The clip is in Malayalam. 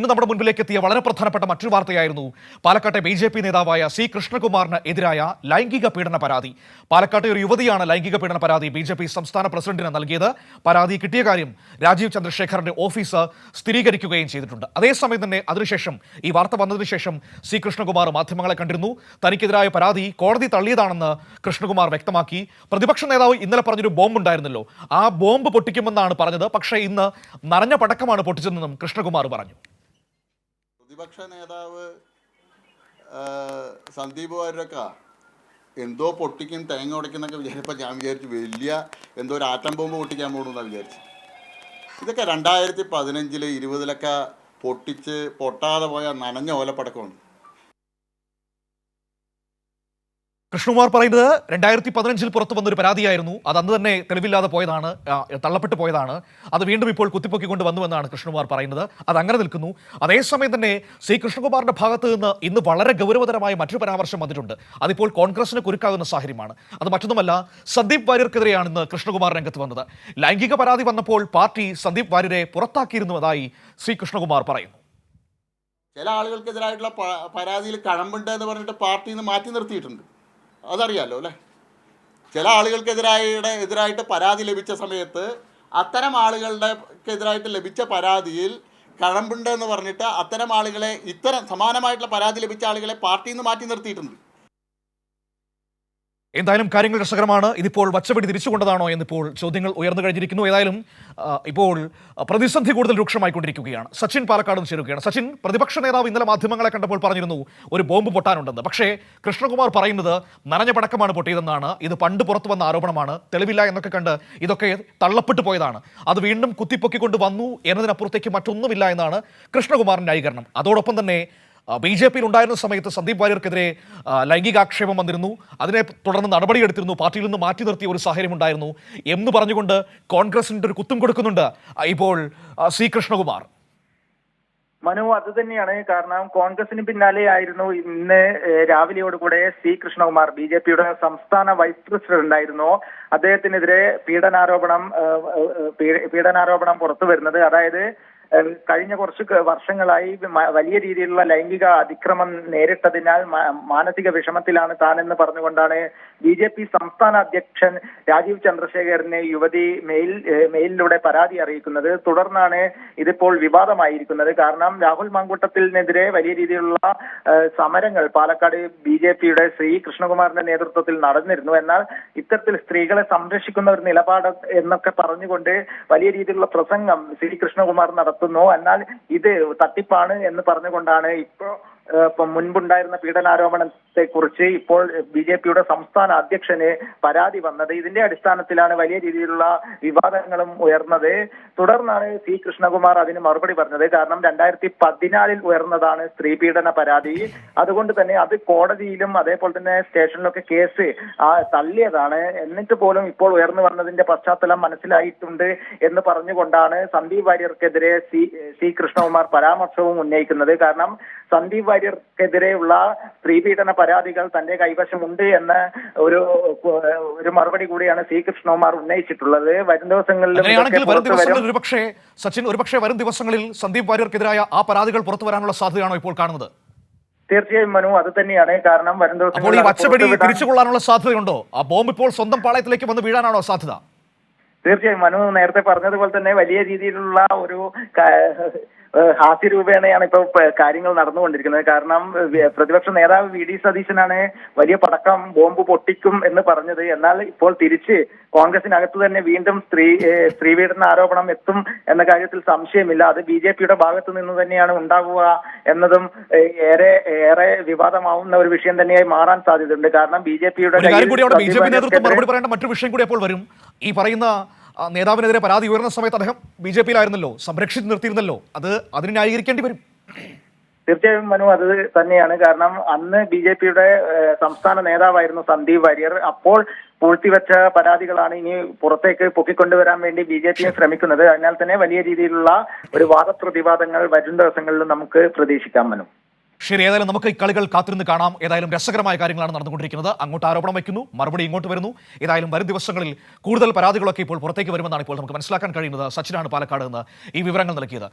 ഇന്ന് നമ്മുടെ മുൻപിലേക്ക് എത്തിയ വളരെ പ്രധാനപ്പെട്ട മറ്റൊരു വാർത്തയായിരുന്നു പാലക്കാട്ടെ ബി.ജെ.പി. നേതാവായ സി കൃഷ്ണകുമാറിന് എതിരായ ലൈംഗിക പീഡന പരാതി. പാലക്കാട്ടെ ഒരു യുവതിയാണ് ലൈംഗിക പീഡന പരാതി ബി.ജെ.പി. സംസ്ഥാന പ്രസിഡന്റിന് നൽകിയത്. പരാതി കിട്ടിയ കാര്യം രാജീവ് ചന്ദ്രശേഖറിന്റെ ഓഫീസ് സ്ഥിരീകരിക്കുകയും ചെയ്തിട്ടുണ്ട്. അതേസമയം തന്നെ അതിനുശേഷം ഈ വാർത്ത വന്നതിന് ശേഷം സി കൃഷ്ണകുമാർ മാധ്യമങ്ങളെ കണ്ടിരുന്നു. തനിക്കെതിരായ പരാതി കോടതി തള്ളിയതാണെന്ന് കൃഷ്ണകുമാർ വ്യക്തമാക്കി. പ്രതിപക്ഷ നേതാവ് ഇന്നലെ പറഞ്ഞൊരു ബോംബ് ഉണ്ടായിരുന്നല്ലോ, ആ ബോംബ് പൊട്ടിക്കുമെന്നാണ് പറഞ്ഞത്. പക്ഷേ ഇന്ന് നനഞ്ഞ പടക്കമാണ് പൊട്ടിച്ചതെന്നും കൃഷ്ണകുമാർ പറഞ്ഞു. പ്രതിപക്ഷ നേതാവ് സന്ദീപ് വാര്യരൊക്കെ എന്തോ പൊട്ടിക്കും തേങ്ങ ഉടയ്ക്കുന്നൊക്കെ വിചാരിച്ചപ്പോൾ ഞാൻ വിചാരിച്ചു വലിയ എന്തോ ഒരു ആറ്റം ബോംബ് പൊട്ടിക്കാൻ പോകണമെന്നാണ് വിചാരിച്ചു. ഇതൊക്കെ 2015 20 പൊട്ടിച്ച് പൊട്ടാതെ പോയ നനഞ്ഞ ഓലപ്പടക്കമാണ്. കൃഷ്ണകുമാർ പറയുന്നത് 2015 പുറത്തു വന്നൊരു പരാതിയായിരുന്നു. അത് അന്ന് തന്നെ തെളിവില്ലാതെ പോയതാണ്, തള്ളപ്പെട്ടു പോയതാണ്. അത് വീണ്ടും ഇപ്പോൾ കുത്തിപ്പൊക്കിക്കൊണ്ട് വന്നുവെന്നാണ് കൃഷ്ണകുമാർ പറയുന്നത്. അത് അങ്ങനെ നിൽക്കുന്നു. അതേസമയം തന്നെ സി കൃഷ്ണകുമാറിന്റെ ഭാഗത്ത് നിന്ന് ഇന്ന് വളരെ ഗൗരവതരമായ മറ്റൊരു പരാമർശം വന്നിട്ടുണ്ട്. അതിപ്പോൾ കോൺഗ്രസിന് കുരുക്കാകുന്ന സാഹചര്യമാണ്. അത് മറ്റൊന്നുമല്ല, സന്ദീപ് വാര്യർക്കെതിരെയാണ് ഇന്ന് കൃഷ്ണകുമാർ രംഗത്ത് വന്നത്. ലൈംഗിക പരാതി വന്നപ്പോൾ പാർട്ടി സന്ദീപ് വാര്യരെ പുറത്താക്കിയിരുന്നതായി സി കൃഷ്ണകുമാർ പറയുന്നു. ചില ആളുകൾക്കെതിരായിട്ടുള്ള പരാതിയിൽ കഴമ്പുണ്ട് എന്ന് പറഞ്ഞിട്ട് പാർട്ടിയിൽ നിന്ന് മാറ്റി നിർത്തിയിട്ടുണ്ട്. അതറിയാലോ അല്ലേ? ചില ആളുകൾക്കെതിരായിട്ട് പരാതി ലഭിച്ച സമയത്ത് അത്തരം ആളുകൾക്കെതിരായിട്ട് ലഭിച്ച പരാതിയിൽ കഴമ്പുണ്ടെന്ന് പറഞ്ഞിട്ട് അത്തരം ആളുകളെ, ഇത്തരം സമാനമായിട്ടുള്ള പരാതി ലഭിച്ച ആളുകളെ പാർട്ടിയിൽ നിന്ന് മാറ്റി നിർത്തിയിട്ടുണ്ട്. എന്തായാലും കാര്യങ്ങൾ രസകരമാണ്. ഇതിപ്പോൾ വച്ചപിടി തിരിച്ചുകൊണ്ടതാണോ എന്നിപ്പോൾ ചോദ്യങ്ങൾ ഉയർന്നു കഴിഞ്ഞിരിക്കുന്നു. ഏതായാലും ഇപ്പോൾ പ്രതിസന്ധി കൂടുതൽ രൂക്ഷമായിക്കൊണ്ടിരിക്കുകയാണ്. സച്ചിൻ പാലക്കാട് ചേരുകയാണ്. സച്ചിൻ, പ്രതിപക്ഷ നേതാവ് ഇന്നലെ മാധ്യമങ്ങളെ കണ്ടപ്പോൾ പറഞ്ഞിരുന്നു ഒരു ബോംബ് പൊട്ടാനുണ്ടെന്ന്. പക്ഷേ കൃഷ്ണകുമാർ പറയുന്നത് നനഞ്ഞ പടക്കമാണ് പൊട്ടിയതെന്നാണ്. ഇത് പണ്ട് പുറത്തു വന്ന ആരോപണമാണ്, തെളിവില്ല എന്നൊക്കെ കണ്ട് ഇതൊക്കെ തള്ളപ്പെട്ടു പോയതാണ്. അത് വീണ്ടും കുത്തിപ്പൊക്കിക്കൊണ്ട് വന്നു എന്നതിനപ്പുറത്തേക്ക് മറ്റൊന്നുമില്ല എന്നാണ് കൃഷ്ണകുമാറിന്റെ ന്യായീകരണം. അതോടൊപ്പം തന്നെ ബി.ജെ.പിയിൽ ഉണ്ടായിരുന്ന സമയത്ത് സന്ദീപ് വാര്യർക്കെതിരെ ലൈംഗികാക്ഷേപം വന്നിരുന്നു. അതിനെ തുടർന്ന് നടപടിയെടുത്തിരുന്നു. പാർട്ടിയിൽ നിന്ന് മാറ്റി നിർത്തിയ ഒരു സാഹചര്യം ഉണ്ടായിരുന്നു എന്ന് പറഞ്ഞുകൊണ്ട് കോൺഗ്രസിന്റെ ഒരു കുത്തും കൊടുക്കുന്നുണ്ട് ഇപ്പോൾ സി കൃഷ്ണകുമാർ. മനു, അത് തന്നെയാണ് കാരണം. കോൺഗ്രസിന് പിന്നാലെ ആയിരുന്നു ഇന്ന് രാവിലെയോടുകൂടെ സി കൃഷ്ണകുമാർ, ബി.ജെ.പിയുടെ സംസ്ഥാന വൈസ് പ്രസിഡന്റ് ആയിരുന്നു. അദ്ദേഹത്തിനെതിരെ പീഡനാരോപണം പുറത്തു വരുന്നത്. അതായത് കഴിഞ്ഞ കുറച്ച് വർഷങ്ങളായി വലിയ രീതിയിലുള്ള ലൈംഗിക അതിക്രമം നേരിട്ടതിനാൽ മാനസിക വിഷമത്തിലാണ് താനെന്ന് പറഞ്ഞുകൊണ്ടാണ് ബി.ജെ.പി. സംസ്ഥാന അധ്യക്ഷൻ രാജീവ് ചന്ദ്രശേഖറിനെ യുവതി മെയിലിലൂടെ പരാതി അറിയിക്കുന്നത്. തുടർന്നാണ് ഇതിപ്പോൾ വിവാദമായിരിക്കുന്നത്. കാരണം രാഹുൽ മാങ്കൂട്ടത്തിനെതിരെ വലിയ രീതിയിലുള്ള സമരങ്ങൾ പാലക്കാട് ബി.ജെ.പിയുടെ ശ്രീ കൃഷ്ണകുമാറിന്റെ നേതൃത്വത്തിൽ നടന്നിരുന്നു. എന്നാൽ ഇത്തരത്തിൽ സ്ത്രീകളെ സംരക്ഷിക്കുന്ന ഒരു നിലപാട് എന്നൊക്കെ പറഞ്ഞുകൊണ്ട് വലിയ രീതിയിലുള്ള പ്രസംഗം ശ്രീ കൃഷ്ണകുമാർ നടത്തുന്നു. എന്നാൽ ഇത് തട്ടിപ്പാണ് എന്ന് പറഞ്ഞുകൊണ്ടാണ് ഇപ്പോൾ മുൻപുണ്ടായിരുന്ന പീഡനാരോപണത്തെ കുറിച്ച് ഇപ്പോൾ ബി.ജെ.പിയുടെ സംസ്ഥാന അധ്യക്ഷന് പരാതി വന്നത്. ഇതിന്റെ അടിസ്ഥാനത്തിലാണ് വലിയ രീതിയിലുള്ള വിവാദങ്ങളും ഉയർന്നത്. തുടർന്നാണ് സി കൃഷ്ണകുമാർ അതിന് മറുപടി പറഞ്ഞത്. കാരണം 2014 ഉയർന്നതാണ് സ്ത്രീ പീഡന പരാതി. അതുകൊണ്ട് തന്നെ അത് കോടതിയിലും അതേപോലെ തന്നെ സ്റ്റേഷനിലൊക്കെ കേസ് തള്ളിയതാണ്. എന്നിട്ട് പോലും ഇപ്പോൾ ഉയർന്നു വന്നതിന്റെ പശ്ചാത്തലം മനസ്സിലായിട്ടുണ്ട് എന്ന് പറഞ്ഞുകൊണ്ടാണ് സന്ദീപ് വാര്യർക്കെതിരെ സി കൃഷ്ണകുമാർ പരാമർശവും ഉന്നയിക്കുന്നത്. കാരണം സന്ദീപ് വാര്യർക്കെതിരെയുള്ള സ്ത്രീപീഡന പരാതികൾ തന്റെ കൈവശമുണ്ട് എന്ന ഒരു മറുപടി കൂടിയാണ് സി കൃഷ്ണകുമാർ ഉന്നയിച്ചിട്ടുള്ളത്. വരും ദിവസങ്ങളിലും വരും ദിവസങ്ങളിൽ സന്ദീപ് വാര്യർക്കെതിരായ ആ പരാതികൾ പുറത്തു വരാനുള്ള സാധ്യതയാണോ ഇപ്പോൾ കാണുന്നത്? തീർച്ചയായും മനു, അത് തന്നെയാണ്. കാരണം വരും ദിവസങ്ങളിൽ തിരിച്ചുകൊള്ളാനുള്ള സാധ്യതയുണ്ടോ? ആ ബോംബ് ഇപ്പോൾ സ്വന്തം പാളയത്തിലേക്ക് വന്ന് വീഴാനാണോ സാധ്യത? തീർച്ചയായും മനു നേരത്തെ പറഞ്ഞതുപോലെ തന്നെ വലിയ രീതിയിലുള്ള ഒരു ഹാസ്യരൂപേണയാണ് ഇപ്പോൾ കാര്യങ്ങൾ നടന്നുകൊണ്ടിരിക്കുന്നത്. കാരണം പ്രതിപക്ഷ നേതാവ് വി.ഡി. സതീശനാണ് വലിയ പടക്കം ബോംബ് പൊട്ടിക്കും എന്ന് പറഞ്ഞത്. എന്നാൽ ഇപ്പോൾ തിരിച്ച് കോൺഗ്രസിനകത്ത് തന്നെ വീണ്ടും സ്ത്രീപീഡന ആരോപണം എത്തും എന്ന കാര്യത്തിൽ സംശയമില്ല. അത് ബി.ജെ.പിയുടെ ഭാഗത്തു നിന്ന് തന്നെയാണ് ഉണ്ടാകുക എന്നതും ഏറെ വിവാദമാവുന്ന ഒരു വിഷയം തന്നെയായി മാറാൻ സാധ്യതയുണ്ട്. കാരണം ബി.ജെ.പിയുടെ നേതൃത്വം മറുപടി പറയേണ്ട മറ്റൊരു വിഷയം കൂടി അപ്പോൾ വരും. ഈ പറയുന്ന നേതാവിനെതിരെ പരാതി ഉയർന്ന സമയത്ത് അദ്ദേഹം ബി.ജെ.പിയിലായിരുന്നല്ലോ, സംരക്ഷിച്ച് നിർത്തിയിരുന്നല്ലോ. അതിന് ന്യായീകരിക്കേണ്ടി വരും. തീർച്ചയായും മനു, അത് തന്നെയാണ്. കാരണം അന്ന് ബി.ജെ.പിയുടെ സംസ്ഥാന നേതാവായിരുന്നു സന്ദീപ് വാര്യർ. അപ്പോൾ പൂഴ്ത്തിവെച്ച പരാതികളാണ് ഇനി പുറത്തേക്ക് പൊക്കിക്കൊണ്ടുവരാൻ വേണ്ടി ബി.ജെ.പി ശ്രമിക്കുന്നത്. അതിനാൽ തന്നെ വലിയ രീതിയിലുള്ള ഒരു വാദപ്രതിവാദങ്ങൾ വരും ദിവസങ്ങളിലും നമുക്ക് പ്രതീക്ഷിക്കാം മനു. ശരി, ഏതായാലും നമുക്ക് ഈ കളികൾ കാത്തിരുന്ന് കാണാം. ഏതായാലും രസകരമായ കാര്യങ്ങളാണ് നടന്നുകൊണ്ടിരിക്കുന്നത്. അങ്ങോട്ട് ആരോപണം വയ്ക്കുന്നു, മറുപടി ഇങ്ങോട്ട് വരുന്നു. ഏതായാലും വരും ദിവസങ്ങളിൽ കൂടുതൽ പരാതികളൊക്കെ ഇപ്പോൾ പുറത്തേക്ക് വരുമെന്നാണ് ഇപ്പോൾ നമുക്ക് മനസ്സിലാക്കാൻ കഴിയുന്നത്. സച്ചിനാണ് പാലക്കാട് നിന്ന് ഈ വിവരങ്ങൾ നൽകിയത്.